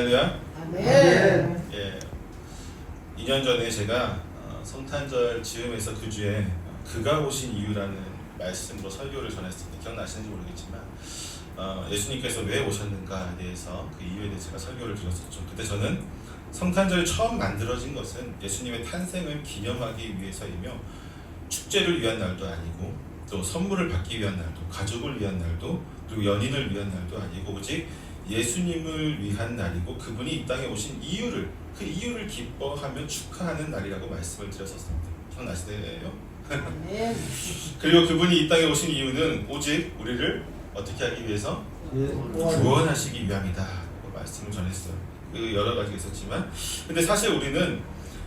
할렐루야. 아멘. 예, 2년 전에 제가 성탄절 즈음에서 그 주에 그가 오신 이유라는 말씀으로 설교를 전했습니다. 기억나시는지 모르겠지만 예수님께서 왜 오셨는가에 대해서 그 이유에 대해서 제가 설교를 드렸었죠. 그때 저는 성탄절이 처음 만들어진 것은 예수님의 탄생을 기념하기 위해서이며 축제를 위한 날도 아니고 또 선물을 받기 위한 날도, 가족을 위한 날도, 그리고 연인을 위한 날도 아니고 오직 예수님을 위한 날이고 그분이 이 땅에 오신 이유를, 그 이유를 기뻐하며 축하하는 날이라고 말씀을 드렸었습니다. 기억나시나요? 아멘. 그리고 그분이 이 땅에 오신 이유는 오직 우리를 어떻게 하기 위해서? 구원하시기 위함이다 라고 말씀을 전했어요. 그 여러 가지가 있었지만 근데 사실 우리는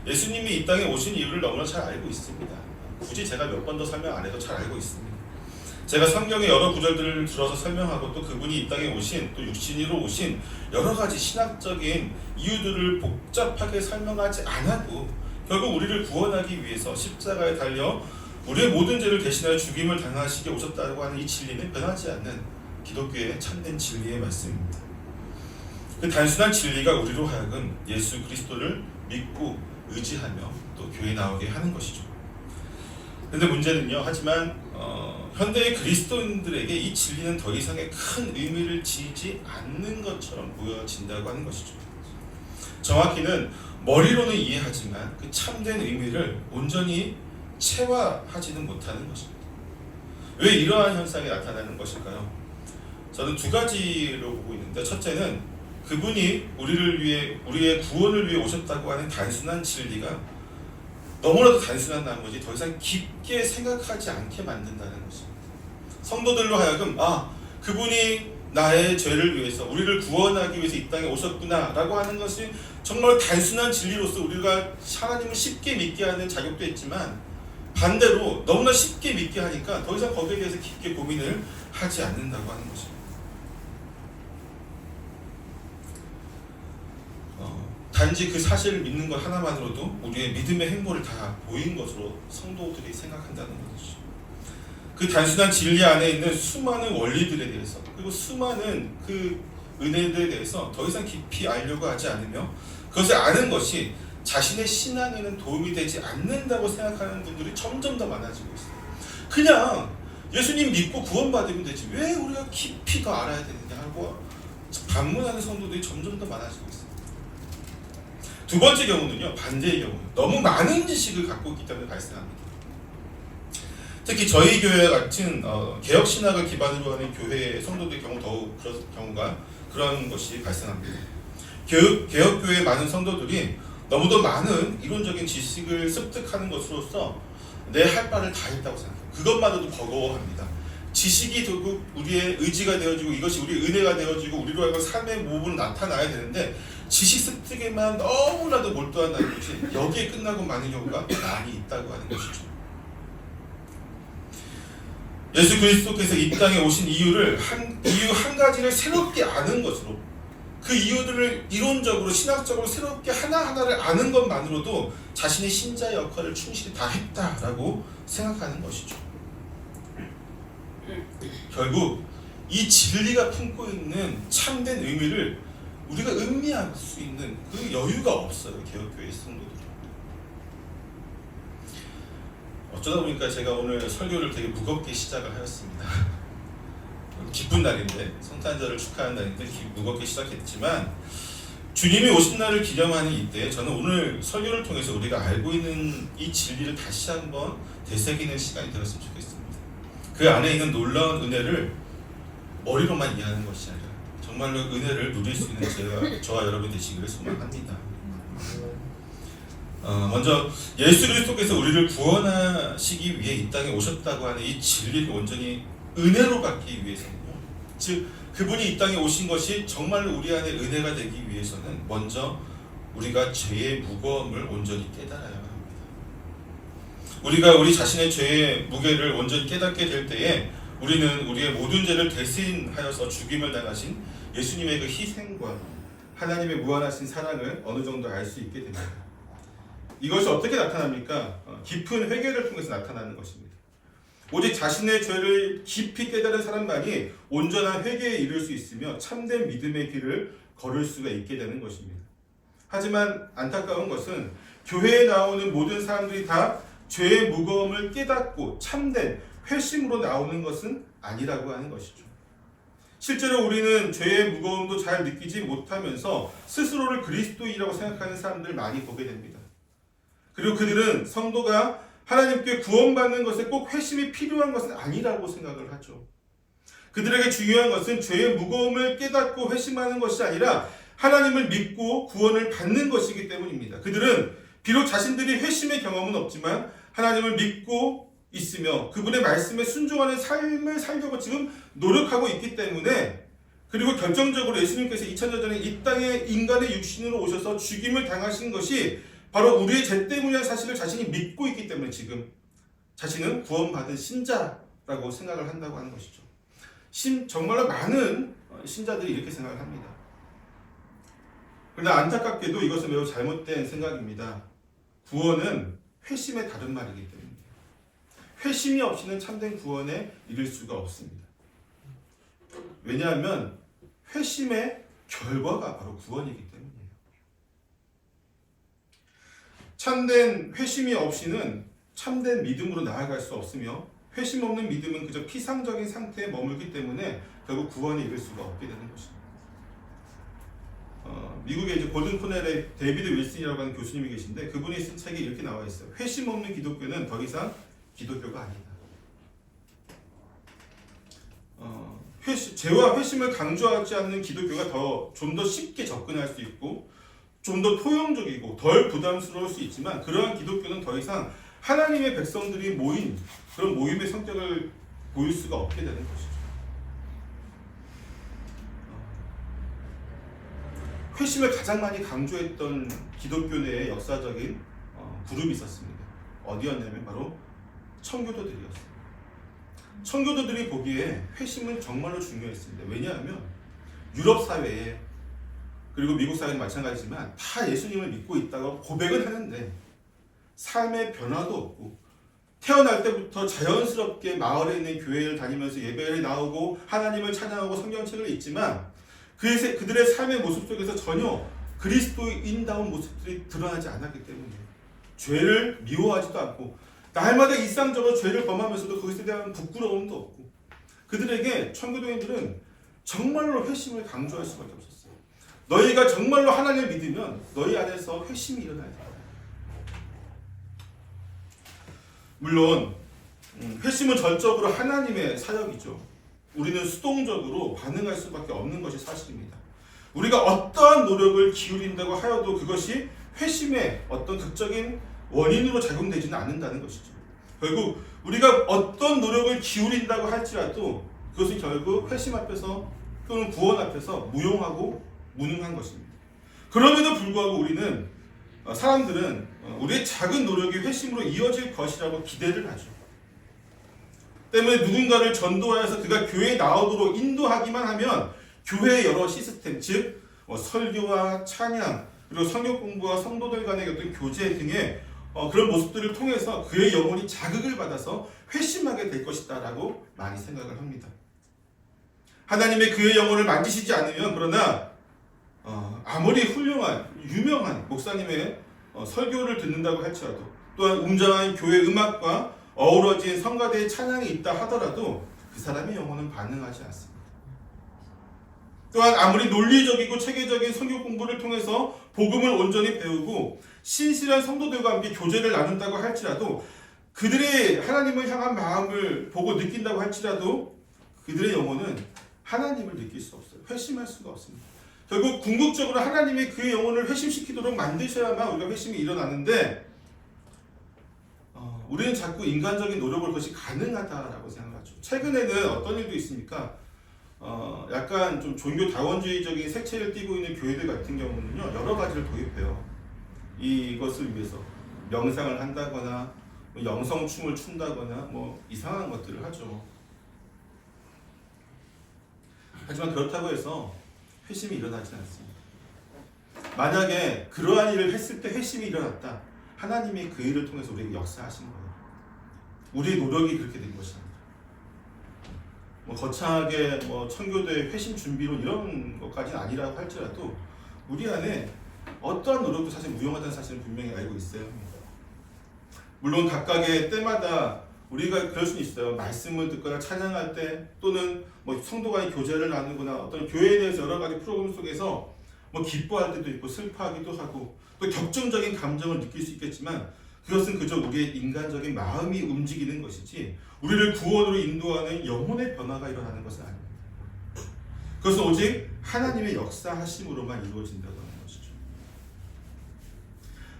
예수님이 이 땅에 오신 이유를 너무나 잘 알고 있습니다. 굳이 제가 몇 번 더 설명 안 해도 잘 알고 있습니다. 제가 성경의 여러 구절들을 들어서 설명하고 또 그분이 이 땅에 오신, 또 육신으로 오신 여러 가지 신학적인 이유들을 복잡하게 설명하지 않아도 결국 우리를 구원하기 위해서 십자가에 달려 우리의 모든 죄를 대신하여 죽임을 당하시게 오셨다고 하는 이 진리는 변하지 않는 기독교의 참된 진리의 말씀입니다. 그 단순한 진리가 우리로 하여금 예수 그리스도를 믿고 의지하며 또 교회에 나오게 하는 것이죠. 근데 문제는요, 하지만 현대의 그리스도인들에게 이 진리는 더 이상의 큰 의미를 지니지 않는 것처럼 보여진다고 하는 것이죠. 정확히는 머리로는 이해하지만 그 참된 의미를 온전히 체화하지는 못하는 것입니다. 왜 이러한 현상이 나타나는 것일까요? 저는 두 가지로 보고 있는데, 첫째는 그분이 우리를 위해, 우리의 구원을 위해 오셨다고 하는 단순한 진리가 너무나도 단순한 나머지 더 이상 깊게 생각하지 않게 만든다는 것입니다. 성도들로 하여금 그분이 나의 죄를 위해서, 우리를 구원하기 위해서 이 땅에 오셨구나 라고 하는 것이 정말 단순한 진리로서 우리가 하나님을 쉽게 믿게 하는 자격도 있지만, 반대로 너무나 쉽게 믿게 하니까 더 이상 거기에 대해서 깊게 고민을 하지 않는다고 하는 것입니다. 단지 그 사실을 믿는 것 하나만으로도 우리의 믿음의 행보를 다 보인 것으로 성도들이 생각한다는 것이죠. 그 단순한 진리 안에 있는 수많은 원리들에 대해서, 그리고 수많은 그 은혜들에 대해서 더 이상 깊이 알려고 하지 않으며 그것을 아는 것이 자신의 신앙에는 도움이 되지 않는다고 생각하는 분들이 점점 더 많아지고 있어요. 그냥 예수님 믿고 구원받으면 되지 왜 우리가 깊이 더 알아야 되느냐 하고 반문하는 성도들이 점점 더 많아지고 있어요. 두 번째 경우는요, 반대의 경우, 너무 많은 지식을 갖고 있기 때문에 발생합니다. 특히 저희 교회 같은 개혁 신학을 기반으로 하는 교회 성도들의 경우 더욱 그런 것이 발생합니다. 개혁교회의 많은 성도들이 너무도 많은 이론적인 지식을 습득하는 것으로서 내 할 바를 다 했다고 생각해요. 그것만으로도 버거워합니다. 지식이 결국 우리의 의지가 되어지고 이것이 우리의 은혜가 되어지고 우리로 하여금 삶의 모습으로 나타나야 되는데, 지식 습득에만 너무나도 몰두한다는 것이 여기에 끝나고 마는 경우가 많이 있다고 하는 것이죠. 예수 그리스도께서 이 땅에 오신 이유 한 가지를 새롭게 아는 것으로, 그 이유들을 이론적으로 신학적으로 새롭게 하나하나를 아는 것만으로도 자신의 신자 역할을 충실히 다 했다라고 생각하는 것이죠. 결국 이 진리가 품고 있는 참된 의미를 우리가 음미할 수 있는 그 여유가 없어요, 개혁교회 성도들이. 어쩌다 보니까 제가 오늘 설교를 되게 무겁게 시작을 하였습니다. 기쁜 날인데, 성탄절을 축하하는 날인데 무겁게 시작했지만, 주님이 오신 날을 기념하는 이때 저는 오늘 설교를 통해서 우리가 알고 있는 이 진리를 다시 한번 되새기는 시간이 되었으면 좋겠습니다. 그 안에 있는 놀라운 은혜를 머리로만 이해하는 것이 아니라 정말로 은혜를 누릴 수 있는 저와 여러분 되시기를 소망합니다. 먼저 예수 그리스도께서 우리를 구원하시기 위해 이 땅에 오셨다고 하는 이 진리를 온전히 은혜로 받기 위해서는요, 즉 그분이 이 땅에 오신 것이 정말로 우리 안에 은혜가 되기 위해서는 먼저 우리가 죄의 무거움을 온전히 깨달아야 합니다. 우리가 우리 자신의 죄의 무게를 온전히 깨닫게 될 때에 우리는 우리의 모든 죄를 대신하여서 죽임을 당하신 예수님의 그 희생과 하나님의 무한하신 사랑을 어느 정도 알 수 있게 됩니다. 이것이 어떻게 나타납니까? 깊은 회개를 통해서 나타나는 것입니다. 오직 자신의 죄를 깊이 깨달은 사람만이 온전한 회개에 이를 수 있으며 참된 믿음의 길을 걸을 수가 있게 되는 것입니다. 하지만 안타까운 것은 교회에 나오는 모든 사람들이 다 죄의 무거움을 깨닫고 참된 회심으로 나오는 것은 아니라고 하는 것이죠. 실제로 우리는 죄의 무거움도 잘 느끼지 못하면서 스스로를 그리스도인이라고 생각하는 사람들 많이 보게 됩니다. 그리고 그들은 성도가 하나님께 구원받는 것에 꼭 회심이 필요한 것은 아니라고 생각을 하죠. 그들에게 중요한 것은 죄의 무거움을 깨닫고 회심하는 것이 아니라 하나님을 믿고 구원을 받는 것이기 때문입니다. 그들은 비록 자신들이 회심의 경험은 없지만 하나님을 믿고 있으며 그분의 말씀에 순종하는 삶을 살려고 지금 노력하고 있기 때문에, 그리고 결정적으로 예수님께서 2000년 전에 이 땅에 인간의 육신으로 오셔서 죽임을 당하신 것이 바로 우리의 죄 때문이라는 사실을 자신이 믿고 있기 때문에 지금 자신은 구원받은 신자라고 생각을 한다고 하는 것이죠. 정말로 많은 신자들이 이렇게 생각을 합니다. 그러나 안타깝게도 이것은 매우 잘못된 생각입니다. 구원은 회심의 다른 말이기 때문입니다. 회심이 없이는 참된 구원에 이를 수가 없습니다. 왜냐하면 회심의 결과가 바로 구원이기 때문이에요. 참된 회심이 없이는 참된 믿음으로 나아갈 수 없으며, 회심 없는 믿음은 그저 피상적인 상태에 머물기 때문에 결국 구원에 이를 수가 없게 되는 것입니다. 미국의 이제 골든 코넬의 데이비드 윌슨이라고 하는 교수님이 계신데, 그분이 쓴 책에 이렇게 나와 있어요. 회심 없는 기독교는 더 이상 기독교가 아니다. 죄와 회심을 강조하지 않는 기독교가 좀 더 쉽게 접근할 수 있고 좀 더 포용적이고 덜 부담스러울 수 있지만, 그러한 기독교는 더 이상 하나님의 백성들이 모인 그런 모임의 성격을 보일 수가 없게 되는 것이죠. 회심을 가장 많이 강조했던 기독교 내에 역사적인 그룹이 있었습니다. 어디였냐면 바로 청교도들이었어요. 청교도들이 보기에 회심은 정말로 중요했습니다. 왜냐하면 유럽 사회에, 그리고 미국 사회는 마찬가지지만 다 예수님을 믿고 있다고 고백은 하는데 삶의 변화도 없고, 태어날 때부터 자연스럽게 마을에 있는 교회를 다니면서 예배를 나오고 하나님을 찬양하고 성경책을 읽지만 그들의 삶의 모습 속에서 전혀 그리스도인다운 모습들이 드러나지 않았기 때문에 죄를 미워하지도 않고 날마다 일상적으로 죄를 범하면서도 그것에 대한 부끄러움도 없고, 그들에게 청교도인들은 정말로 회심을 강조할 수밖에 없었어요. 너희가 정말로 하나님을 믿으면 너희 안에서 회심이 일어나야 된다. 물론 회심은 전적으로 하나님의 사역이죠. 우리는 수동적으로 반응할 수밖에 없는 것이 사실입니다. 우리가 어떠한 노력을 기울인다고 하여도 그것이 회심의 어떤 극적인 원인으로 작용되지는 않는다는 것이죠. 결국 우리가 어떤 노력을 기울인다고 할지라도 그것은 결국 회심 앞에서 또는 구원 앞에서 무용하고 무능한 것입니다. 그럼에도 불구하고 사람들은 우리의 작은 노력이 회심으로 이어질 것이라고 기대를 하죠. 때문에 누군가를 전도하여서 그가 교회에 나오도록 인도하기만 하면 교회의 여러 시스템, 즉 설교와 찬양, 그리고 성경 공부와 성도들 간의 어떤 교제 등의 그런 모습들을 통해서 그의 영혼이 자극을 받아서 회심하게 될 것이다 라고 많이 생각을 합니다. 하나님의 그의 영혼을 만지시지 않으면, 그러나 아무리 훌륭한 유명한 목사님의 설교를 듣는다고 할지라도, 또한 웅장한 교회 음악과 어우러진 성가대의 찬양이 있다 하더라도 그 사람의 영혼은 반응하지 않습니다. 또한 아무리 논리적이고 체계적인 성경 공부를 통해서 복음을 온전히 배우고 신실한 성도들과 함께 교제를 나눈다고 할지라도, 그들의 하나님을 향한 마음을 보고 느낀다고 할지라도 그들의 영혼은 하나님을 느낄 수 없어요. 회심할 수가 없습니다. 결국 궁극적으로 하나님이 그의 영혼을 회심시키도록 만드셔야만 우리가 회심이 일어나는데, 우리는 자꾸 인간적인 노력을 그것이 가능하다라고 생각하죠. 최근에는 어떤 일도 있습니까? 약간 좀 종교다원주의적인 색채를 띠고 있는 교회들 같은 경우는요, 여러 가지를 도입해요. 이것을 위해서 명상을 한다거나 영성춤을 춘다거나 이상한 것들을 하죠. 하지만 그렇다고 해서 회심이 일어나지 않습니다. 만약에 그러한 일을 했을 때 회심이 일어났다, 하나님이 그 일을 통해서 우리에게 역사하신 거예요. 우리의 노력이 그렇게 된 것이 아니라. 뭐 거창하게 뭐 청교도의 회심 준비론 이런 것까지는 아니라고 할지라도 우리 안에 어떠한 노력도 사실 무용하다는 사실은 분명히 알고 있어야 합니다. 물론 각각의 때마다 우리가 그럴 수는 있어요. 말씀을 듣거나 찬양할 때 또는 뭐 성도 간의 교제를 나누거나 어떤 교회에 대해서 여러 가지 프로그램 속에서 뭐 기뻐할 때도 있고 슬퍼하기도 하고 또 격정적인 감정을 느낄 수 있겠지만 그것은 그저 우리의 인간적인 마음이 움직이는 것이지 우리를 구원으로 인도하는 영혼의 변화가 일어나는 것은 아닙니다. 그것은 오직 하나님의 역사하심으로만 이루어진다고 하는 것이죠.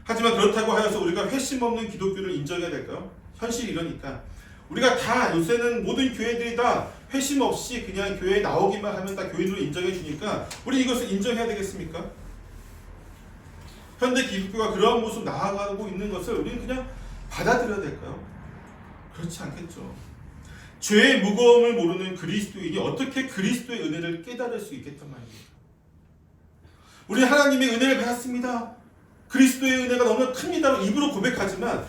하지만 그렇다고 하여서 우리가 회심 없는 기독교를 인정해야 될까요? 현실이 이러니까 우리가 다 요새는 모든 교회들이 다 회심 없이 그냥 교회에 나오기만 하면 다 교인으로 인정해 주니까 우리 이것을 인정해야 되겠습니까? 현대 기독교가 그러한 모습 나아가고 있는 것을 우리는 그냥 받아들여야 될까요? 그렇지 않겠죠. 죄의 무거움을 모르는 그리스도인이 어떻게 그리스도의 은혜를 깨달을 수 있겠단 말입니다. 우리 하나님의 은혜를 받았습니다. 그리스도의 은혜가 너무나 큽니다. 입으로 고백하지만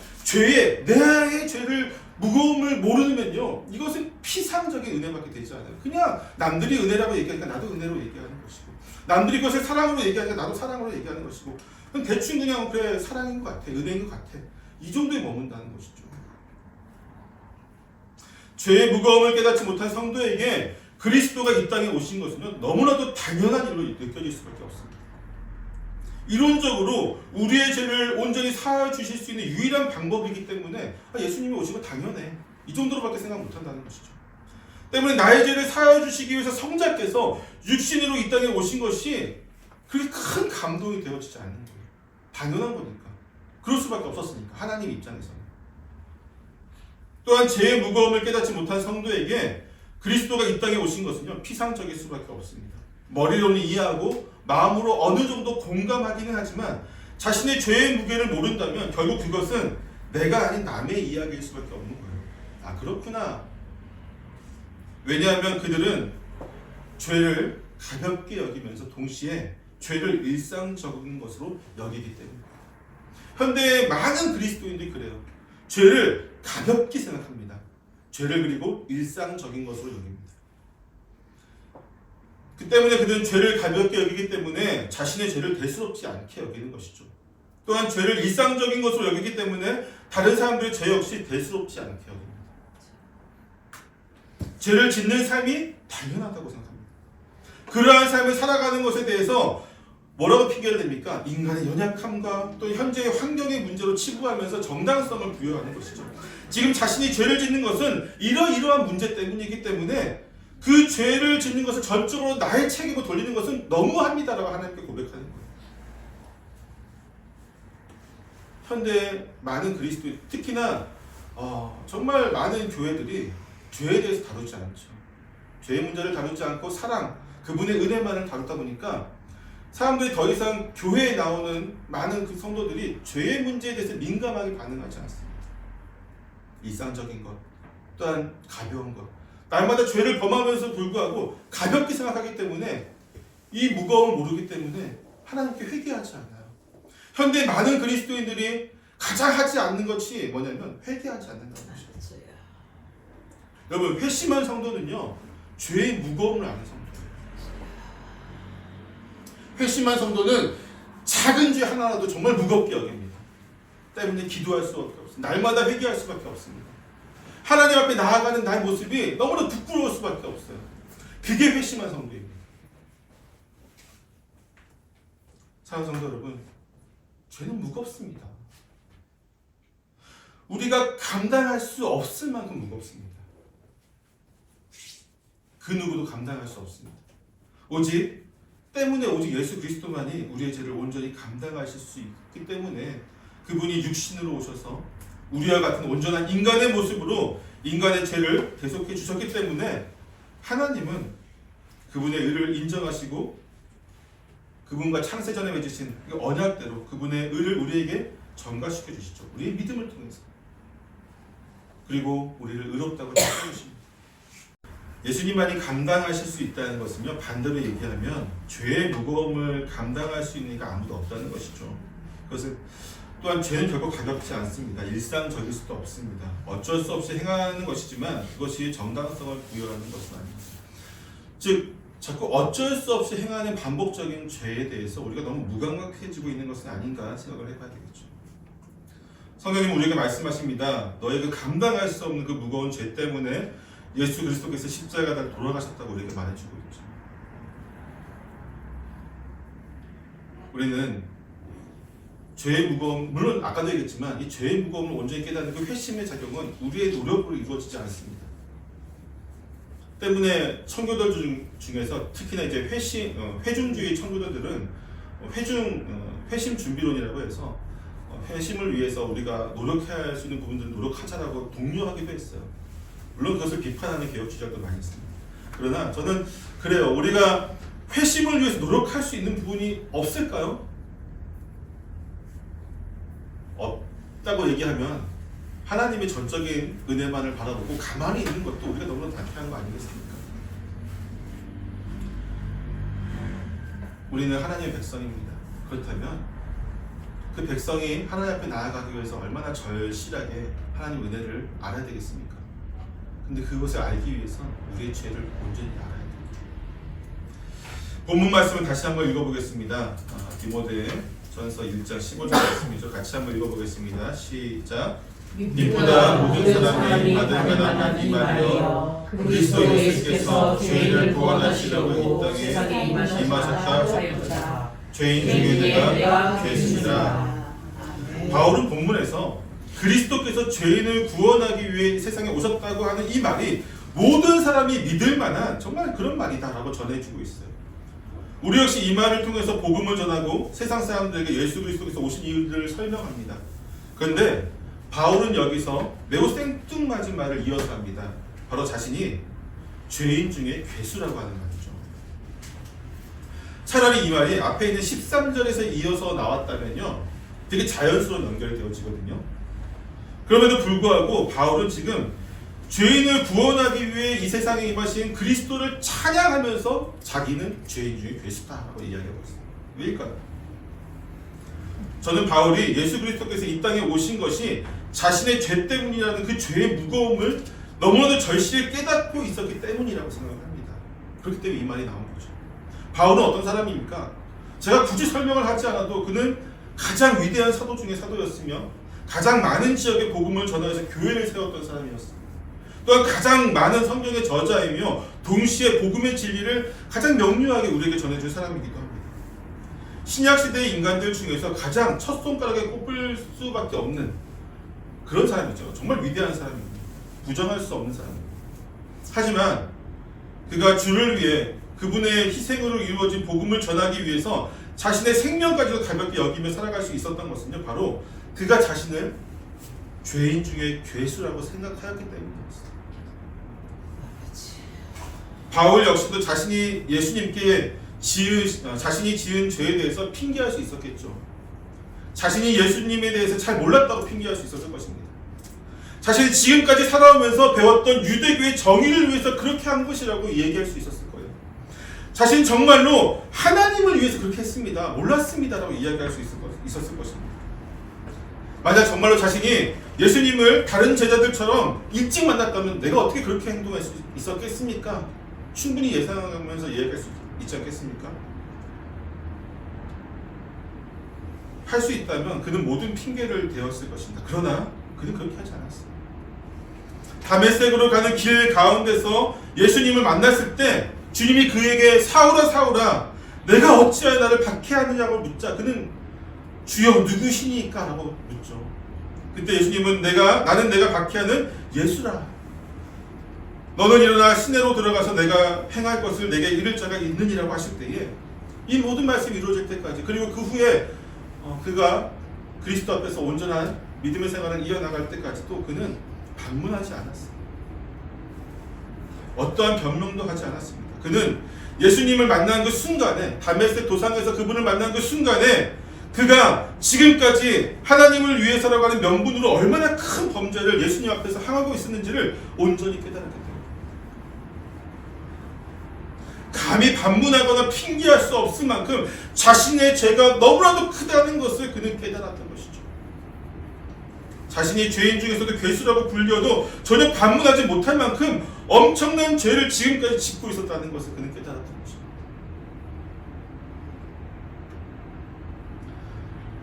나의 죄를 무거움을 모르면요, 이것은 피상적인 은혜밖에 되지 않아요. 그냥 남들이 은혜라고 얘기하니까 나도 은혜로 얘기하는 것이고, 남들이 그것을 사랑으로 얘기하니까 나도 사랑으로 얘기하는 것이고, 그럼 대충 그냥 그래 사랑인 것 같아, 은혜인 것 같아, 이 정도에 머문다는 것이죠. 죄의 무거움을 깨닫지 못한 성도에게 그리스도가 이 땅에 오신 것은 너무나도 당연한 일로 느껴질 수밖에 없습니다. 이론적으로 우리의 죄를 온전히 사하여 주실 수 있는 유일한 방법이기 때문에 예수님이 오신 건 당연해, 이 정도로밖에 생각 못한다는 것이죠. 때문에 나의 죄를 사하여 주시기 위해서 성자께서 육신으로 이 땅에 오신 것이 그렇게 큰 감동이 되어지지 않는 거예요. 당연한 거니까. 그럴 수밖에 없었으니까, 하나님 입장에서는. 또한 죄의 무거움을 깨닫지 못한 성도에게 그리스도가 이 땅에 오신 것은요, 피상적일 수밖에 없습니다. 머리로는 이해하고 마음으로 어느 정도 공감하기는 하지만 자신의 죄의 무게를 모른다면 결국 그것은 내가 아닌 남의 이야기일 수밖에 없는 거예요. 아, 그렇구나. 왜냐하면 그들은 죄를 가볍게 여기면서 동시에 죄를 일상적인 것으로 여기기 때문입니다. 현대의 많은 그리스도인들이 그래요. 죄를 가볍게 생각합니다. 죄를 그리고 일상적인 것으로 여깁니다. 그 때문에 그들은 죄를 가볍게 여기기 때문에 자신의 죄를 대수롭지 않게 여기는 것이죠. 또한 죄를 일상적인 것으로 여기기 때문에 다른 사람들의 죄 역시 대수롭지 않게 여깁니다. 죄를 짓는 삶이 당연하다고 생각합니다. 그러한 삶을 살아가는 것에 대해서 뭐라고 핑계를 댑니까? 인간의 연약함과 또 현재의 환경의 문제로 치부하면서 정당성을 부여하는 것이죠. 지금 자신이 죄를 짓는 것은 이러이러한 문제 때문이기 때문에 그 죄를 짓는 것을 전적으로 나의 책임으로 돌리는 것은 너무합니다라고 하나님께 고백하는 거예요. 현대 많은 그리스도인, 특히나 정말 많은 교회들이 죄에 대해서 다루지 않죠. 죄의 문제를 다루지 않고 사랑, 그분의 은혜만을 다루다 보니까 사람들이 더 이상 교회에 나오는 많은 그 성도들이 죄의 문제에 대해서 민감하게 반응하지 않습니다. 일상적인 것, 또한 가벼운 것, 날마다 죄를 범하면서 불구하고 가볍게 생각하기 때문에 이 무거움을 모르기 때문에 하나님께 회개하지 않아요. 현대 많은 그리스도인들이 가장 하지 않는 것이 뭐냐면 회개하지 않는다는 것이죠. 여러분, 회심한 성도는요, 죄의 무거움을 아는 성도예요. 회심한 성도는 작은 죄 하나라도 정말 무겁게 여깁니다. 때문에 기도할 수밖에 없습니다. 날마다 회개할 수밖에 없습니다. 하나님 앞에 나아가는 나의 모습이 너무나 부끄러울 수밖에 없어요. 그게 회심한 성도입니다. 사랑하는 성도 여러분, 죄는 무겁습니다. 우리가 감당할 수 없을 만큼 무겁습니다. 그 누구도 감당할 수 없습니다. 오직 예수 그리스도만이 우리의 죄를 온전히 감당하실 수 있기 때문에 그분이 육신으로 오셔서 우리와 같은 온전한 인간의 모습으로 인간의 죄를 대속해 주셨기 때문에 하나님은 그분의 의를 인정하시고 그분과 창세전에 맺으신 그 언약대로 그분의 의를 우리에게 전가시켜 주시죠. 우리의 믿음을 통해서. 그리고 우리를 의롭다고 찾아주십니다. 예수님만이 감당하실 수 있다는 것은요, 반대로 얘기하면 죄의 무거움을 감당할 수 있는 이가 아무도 없다는 것이죠. 그것은 또한 죄는 결코 가볍지 않습니다. 일상적일 수도 없습니다. 어쩔 수 없이 행하는 것이지만 그것이 정당성을 부여하는 것은 아닙니다. 즉 자꾸 어쩔 수 없이 행하는 반복적인 죄에 대해서 우리가 너무 무감각해지고 있는 것은 아닌가 생각을 해봐야 되겠죠. 성경님은 우리에게 말씀하십니다. 너희가 감당할 수 없는 그 무거운 죄 때문에 예수 그리스도께서 십자가에 돌아가셨다고 우리에게 말해주고 있죠. 우리는 죄의 무거움, 물론 아까도 얘기했지만 이 죄의 무거움을 온전히 깨닫는 그 회심의 작용은 우리의 노력으로 이루어지지 않습니다. 때문에 청교도들 중에서 특히나 이제 회중주의 청교도들은 회심 준비론이라고 해서 회심을 위해서 우리가 노력해야 할 수 있는 부분들은 노력하자라고 독려하기도 했어요. 물론 그것을 비판하는 개혁주의자도 많이 있습니다. 그러나 저는 그래요. 우리가 회심을 위해서 노력할 수 있는 부분이 없을까요? 없다고 얘기하면 하나님의 전적인 은혜만을 바라보고 가만히 있는 것도 우리가 너무나 단편한 거 아니겠습니까? 우리는 하나님의 백성입니다. 그렇다면 그 백성이 하나님 앞에 나아가기 위해서 얼마나 절실하게 하나님의 은혜를 알아야 되겠습니까? 근데 그것을 알기 위해서 우리의 죄를 온전히 알아야 됩니다. 본문 말씀을 다시 한번 읽어보겠습니다. 디모데 전서 1장 15절 말씀이죠. 같이 한번 읽어보겠습니다. 시작. 님보다 모든 사람이 받은 가난한 이말이여 그리스도 예수께서 죄인을 구원하시려고 이 땅에 임하셨다 하셨다. 죄인 중에 내가 죄수니라. 바울은 본문에서 그리스도께서 죄인을 구원하기 위해 세상에 오셨다고 하는 이 말이 모든 사람이 믿을 만한 정말 그런 말이다라고 전해주고 있어요. 우리 역시 이 말을 통해서 복음을 전하고 세상 사람들에게 예수 그리스도께서 오신 이유를 설명합니다. 그런데 바울은 여기서 매우 생뚱맞은 말을 이어서 합니다. 바로 자신이 죄인 중에 괴수라고 하는 말이죠. 차라리 이 말이 앞에 있는 13절에서 이어서 나왔다면요 되게 자연스러운 연결되어지거든요. 그럼에도 불구하고 바울은 지금 죄인을 구원하기 위해 이 세상에 임하신 그리스도를 찬양하면서 자기는 죄인 중에 괴수다라고 이야기하고 있습니다. 왜일까요? 저는 바울이 예수 그리스도께서 이 땅에 오신 것이 자신의 죄 때문이라는 그 죄의 무거움을 너무나도 절실히 깨닫고 있었기 때문이라고 생각을 합니다. 그렇기 때문에 이 말이 나온 거죠. 바울은 어떤 사람입니까? 제가 굳이 설명을 하지 않아도 그는 가장 위대한 사도 중에 사도였으며 가장 많은 지역에 복음을 전하여서 교회를 세웠던 사람이었습니다. 또한 가장 많은 성경의 저자이며 동시에 복음의 진리를 가장 명료하게 우리에게 전해준 사람이기도 합니다. 신약시대의 인간들 중에서 가장 첫 손가락에 꼽을 수밖에 없는 그런 사람이죠. 정말 위대한 사람입니다. 부정할 수 없는 사람입니다. 하지만 그가 주를 위해 그분의 희생으로 이루어진 복음을 전하기 위해서 자신의 생명까지도 가볍게 여기며 살아갈 수 있었던 것은요 바로 그가 자신을 죄인 중에 괴수라고 생각하였기 때문이었습니다. 바울 역시도 자신이 예수님께 자신이 지은 죄에 대해서 핑계할 수 있었겠죠. 자신이 예수님에 대해서 잘 몰랐다고 핑계할 수 있었을 것입니다. 자신이 지금까지 살아오면서 배웠던 유대교의 정의를 위해서 그렇게 한 것이라고 얘기할 수 있었을 거예요. 자신이 정말로 하나님을 위해서 그렇게 했습니다. 몰랐습니다라고 이야기할 수 있었을 것입니다. 만약 정말로 자신이 예수님을 다른 제자들처럼 일찍 만났다면 내가 어떻게 그렇게 행동할 수 있었겠습니까? 충분히 예상하면서 이야기할 수 있지 않겠습니까? 할 수 있다면 그는 모든 핑계를 대었을 것입니다. 그러나 그는 그렇게 하지 않았어요. 다메섹으로 가는 길 가운데서 예수님을 만났을 때 주님이 그에게 사울아 사울아 내가 어찌하여 나를 박해하느냐고 묻자 그는 주여 누구시니까? 라고 묻죠. 그때 예수님은 나는 내가 박해하는 예수라. 너는 일어나 시내로 들어가서 내가 행할 것을 내게 이를 자가 있느니라고 하실 때에 이 모든 말씀이 이루어질 때까지 그리고 그 후에 그가 그리스도 앞에서 온전한 믿음의 생활을 이어나갈 때까지도 그는 반문하지 않았어요. 어떠한 변명도 하지 않았습니다. 그는 예수님을 만난 그 순간에 다메섹 도상에서 그분을 만난 그 순간에 그가 지금까지 하나님을 위해서라고 하는 명분으로 얼마나 큰 범죄를 예수님 앞에서 행하고 있었는지를 온전히 깨달았기 때문입니다. 감히 반문하거나 핑계할 수 없을 만큼 자신의 죄가 너무나도 크다는 것을 그는 깨달았던 것이죠. 자신이 죄인 중에서도 괴수라고 불려도 전혀 반문하지 못할 만큼 엄청난 죄를 지금까지 짓고 있었다는 것을 그는 깨달았던 것입니다.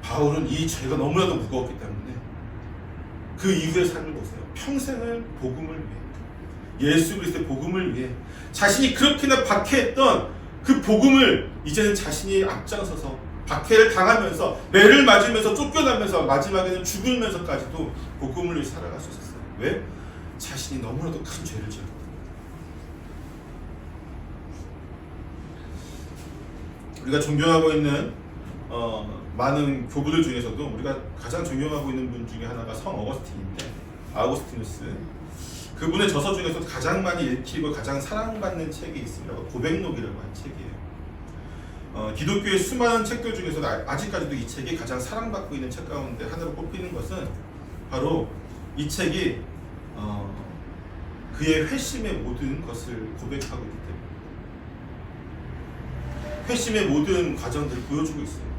바울은 이 죄가 너무나도 무거웠기 때문에 그 이후의 삶을 보세요. 평생을 복음을 위해, 예수 그리스도의 복음을 위해 자신이 그렇게나 박해했던 그 복음을 이제는 자신이 앞장서서 박해를 당하면서 매를 맞으면서 쫓겨나면서 마지막에는 죽으면서까지도 복음을 위해 살아갈 수 있었어요. 왜? 자신이 너무나도 큰 죄를 지었거든요. 우리가 존경하고 있는 많은 교부들 중에서도 우리가 가장 존경하고 있는 분 중에 하나가 성 어거스틴인데, 아우구스티누스. 그분의 저서 중에서 가장 많이 읽히고 가장 사랑받는 책이 있습니다. 고백록이라고 하는 책이에요. 기독교의 수많은 책들 중에서도 아직까지도 이 책이 가장 사랑받고 있는 책 가운데 하나로 꼽히는 것은 바로 이 책이 그의 회심의 모든 것을 고백하고 있기 때문에 회심의 모든 과정들을 보여주고 있어요.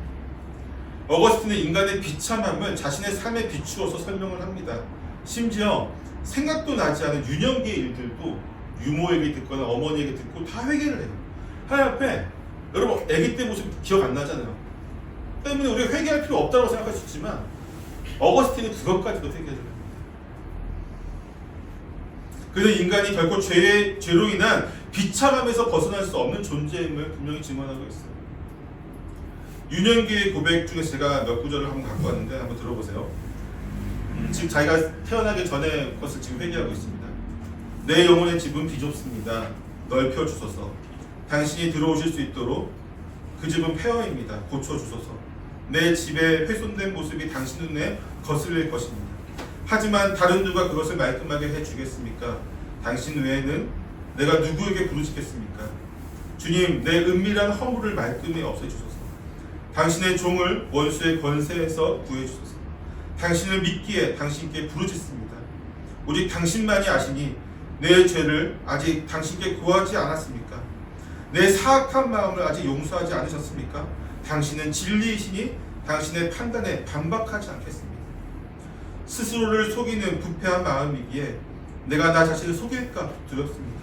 어거스틴은 인간의 비참함을 자신의 삶에 비추어서 설명을 합니다. 심지어 생각도 나지 않은 유년기의 일들도 유모에게 듣거나 어머니에게 듣고 다 회개를 해요. 하나님 앞에 여러분 아기 때 모습 기억 안 나잖아요. 때문에 우리가 회개할 필요 없다고 생각할 수 있지만 어거스틴은 그것까지도 회개를 해요. 그래서 인간이 결코 죄로 인한 비참함에서 벗어날 수 없는 존재임을 분명히 증언하고 있어요. 유년기의 고백 중에 제가 몇 구절을 한번 갖고 왔는데 한번 들어보세요. 지금 자기가 태어나기 전에 것을 지금 회개하고 있습니다. 내 영혼의 집은 비좁습니다. 넓혀주소서. 당신이 들어오실 수 있도록 그 집은 폐허입니다. 고쳐주소서. 내 집의 훼손된 모습이 당신 눈에 거슬릴 것입니다. 하지만 다른 누가 그것을 말끔하게 해주겠습니까? 당신 외에는 내가 누구에게 부르짖겠습니까? 주님, 내 은밀한 허물을 말끔히 없애주소서. 당신의 종을 원수의 권세에서 구해주소서. 당신을 믿기에 당신께 부르짖습니다. 오직 당신만이 아시니 내 죄를 아직 당신께 구하지 않았습니까? 내 사악한 마음을 아직 용서하지 않으셨습니까? 당신은 진리이시니 당신의 판단에 반박하지 않겠습니다. 스스로를 속이는 부패한 마음이기에 내가 나 자신을 속일까 두렵습니다.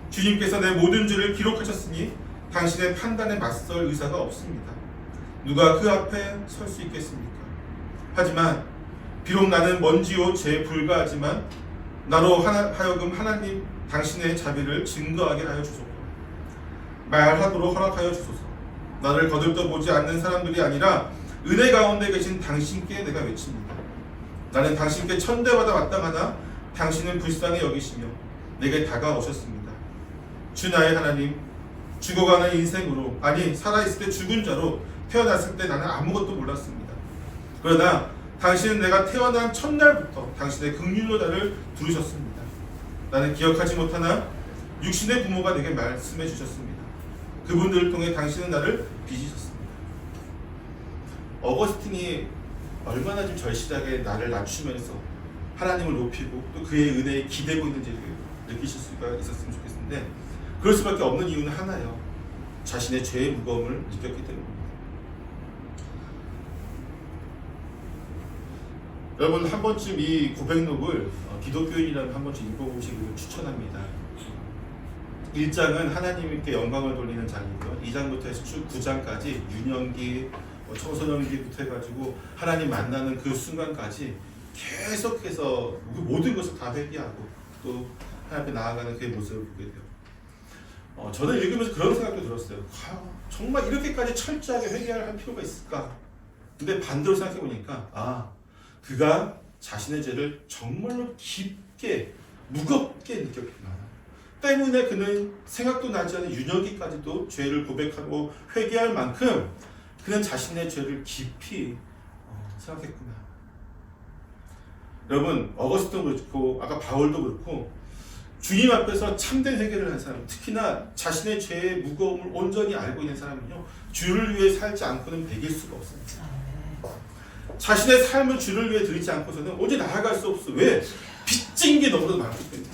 주님께서 내 모든 죄를 기록하셨으니 당신의 판단에 맞설 의사가 없습니다. 누가 그 앞에 설 수 있겠습니까? 하지만 비록 나는 먼지요 죄에 불과하지만 나로 하여금 하나님 당신의 자비를 증거하게 하여 주소서. 말하도록 허락하여 주소서. 나를 거들떠보지 않는 사람들이 아니라 은혜 가운데 계신 당신께 내가 외칩니다. 나는 당신께 천대받아 마땅하나 당신은 불쌍히 여기시며 내게 다가오셨습니다. 주 나의 하나님, 죽어가는 인생으로, 아니 살아있을 때 죽은 자로 태어났을 때 나는 아무것도 몰랐습니다. 그러나 당신은 내가 태어난 첫날부터 당신의 긍휼로 나를 부르셨습니다. 나는 기억하지 못하나 육신의 부모가 내게 말씀해 주셨습니다. 그분들을 통해 당신은 나를 빚으셨습니다. 어거스틴이 얼마나 좀 절실하게 나를 낮추면서 하나님을 높이고 또 그의 은혜에 기대고 있는지를 느끼실 수가 있었으면 좋겠는데, 그럴 수밖에 없는 이유는 하나예요. 자신의 죄의 무거움을 느꼈기 때문입니다. 여러분 한 번쯤 이 고백록을 기독교인이라면 한 번쯤 읽어보시기를 추천합니다. 1장은 하나님께 영광을 돌리는 장이고요. 2장부터 해서 쭉 9장까지 유년기, 청소년기부터 해가지고 하나님 만나는 그 순간까지 계속해서 모든 것을 다 회개하고 또 하나님 앞에 나아가는 그의 모습을 보게 돼요. 저는 읽으면서 그런 생각도 들었어요. 정말 이렇게까지 철저하게 회개할 필요가 있을까? 근데 반대로 생각해보니까 그가 자신의 죄를 정말로 깊게 무겁게 느꼈구나. 때문에 그는 생각도 나지 않은 유년기까지도 죄를 고백하고 회개할 만큼 그는 자신의 죄를 깊이 생각했구나. 여러분 어거스틴도 그렇고 아까 바울도 그렇고 주님 앞에서 참된 회개를 한 사람, 특히나 자신의 죄의 무거움을 온전히 알고 있는 사람은요, 주를 위해 살지 않고는 배길 수가 없습니다. 자신의 삶을 주를 위해 드리지 않고서는 어디 나아갈 수 없어. 왜? 빚진 게 너무나도 많기 때문에.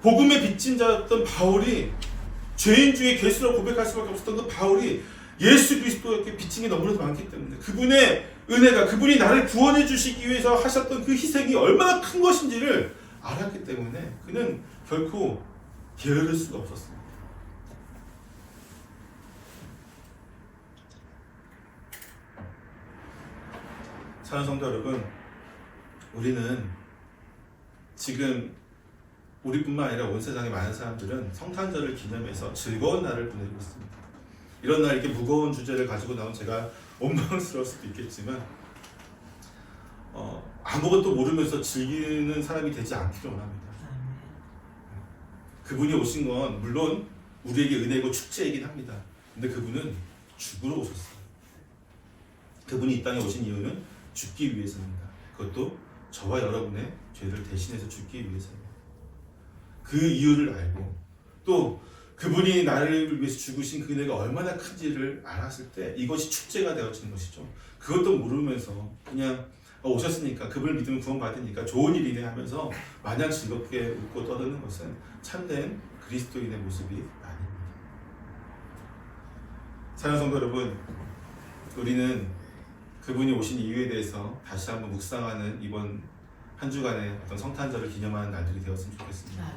복음의 빚진 자였던 바울이, 죄인 중에 괴수라고 고백할 수밖에 없었던 그 바울이 예수 그리스도에게 빚진 게 너무나도 많기 때문에 그분의 은혜가 그분이 나를 구원해 주시기 위해서 하셨던 그 희생이 얼마나 큰 것인지를 알았기 때문에 그는 결코 게으를 수가 없었습니다. 사랑하는 성도 여러분, 우리는 지금 우리뿐만 아니라 온 세상의 많은 사람들은 성탄절을 기념해서 즐거운 날을 보내고 있습니다. 이런 날 이렇게 무거운 주제를 가지고 나온 제가 원망스러울 수도 있겠지만 아무것도 모르면서 즐기는 사람이 되지 않기를 원합니다. 그분이 오신 건 물론 우리에게 은혜고 축제이긴 합니다. 근데 그분은 죽으러 오셨어요. 그분이 이 땅에 오신 이유는 죽기 위해서입니다. 그것도 저와 여러분의 죄를 대신해서 죽기 위해서입니다. 그 이유를 알고 또 그분이 나를 위해서 죽으신 그 은혜가 얼마나 큰지를 알았을 때 이것이 축제가 되어지는 것이죠. 그것도 모르면서 그냥 오셨으니까 그분을 믿으면 구원받으니까 좋은 일이네 하면서 마냥 즐겁게 웃고 떠드는 것은 참된 그리스도인의 모습이 아닙니다. 사랑하는 성도 여러분, 우리는 그분이 오신 이유에 대해서 다시 한번 묵상하는 이번 한 주간의 어떤 성탄절을 기념하는 날들이 되었으면 좋겠습니다.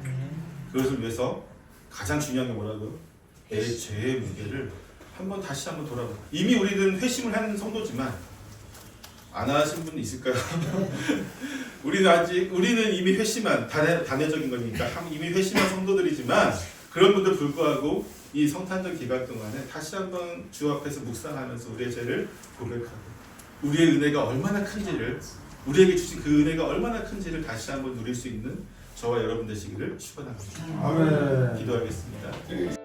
그것을 위해서 가장 중요한 게 뭐라고요? 내 죄의 무게를 다시 한번 돌아보고, 이미 우리는 회심을 하는 성도지만 안 하신 분 있을까요? 우리는 이미 회심한 단회적인 거니까 이미 회심한 성도들이지만 그런 분들 불구하고 이 성탄절 기간 동안에 다시 한번 주 앞에서 묵상하면서 우리의 죄를 고백하고 우리의 은혜가 얼마나 큰지를, 우리에게 주신 그 은혜가 얼마나 큰지를 다시 한번 누릴 수 있는 저와 여러분 되시기를 축원합니다. 아멘. 기도하겠습니다.